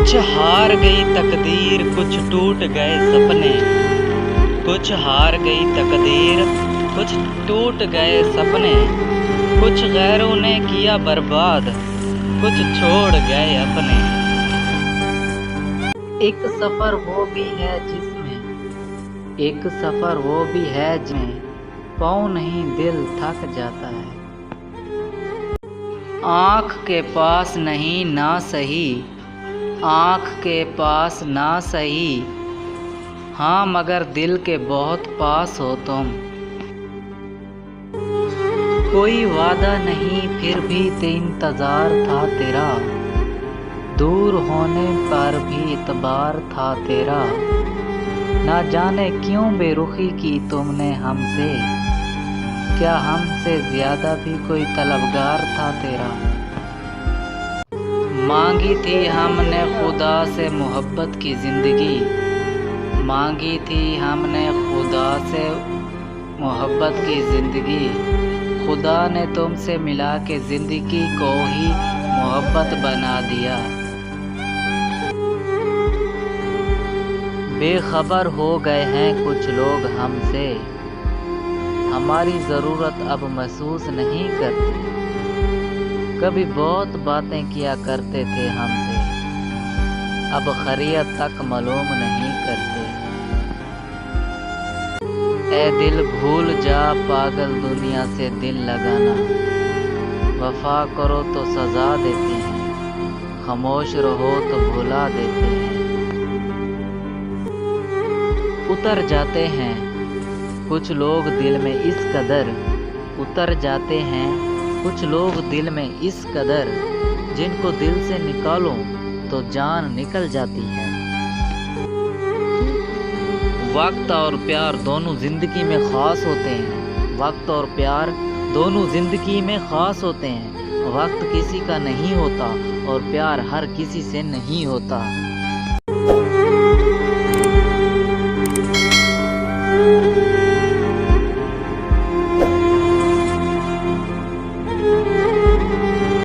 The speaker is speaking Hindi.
कुछ हार गई तकदीर, कुछ टूट गए सपने। कुछ हार गई तकदीर, कुछ टूट गए सपने। कुछ गैरों ने किया बर्बाद, कुछ छोड़ गए अपने। एक सफर वो भी है जिसमें, एक सफर वो भी है जिसमें पाँव नहीं दिल थक जाता है। आँख के पास नहीं ना सही, आँख के पास ना सही, हाँ मगर दिल के बहुत पास हो तुम। कोई वादा नहीं फिर भी इंतजार था तेरा, दूर होने पर भी इतबार था तेरा। ना जाने क्यों बेरुखी की तुमने हमसे, क्या हमसे ज्यादा भी कोई तलबगार था तेरा। मांगी थी हमने खुदा से मोहब्बत की जिंदगी, मांगी थी हमने खुदा से मोहब्बत की जिंदगी। खुदा ने तुमसे मिला के जिंदगी को ही मोहब्बत बना दिया। बेखबर हो गए हैं कुछ लोग हमसे, हमारी ज़रूरत अब महसूस नहीं करते। कभी बहुत बातें किया करते थे हमसे, अब खैरियत तक मालूम नहीं करते। ए दिल भूल जा पागल दुनिया से दिल लगाना, वफा करो तो सज़ा देते हैं, खामोश रहो तो भुला देते हैं। उतर जाते हैं कुछ लोग दिल में इस कदर, उतर जाते हैं कुछ लोग दिल में इस कदर, जिनको दिल से निकालो तो जान निकल जाती है। वक्त और प्यार दोनों ज़िंदगी में ख़ास होते हैं, वक्त और प्यार दोनों ज़िंदगी में ख़ास होते हैं। वक्त किसी का नहीं होता और प्यार हर किसी से नहीं होता।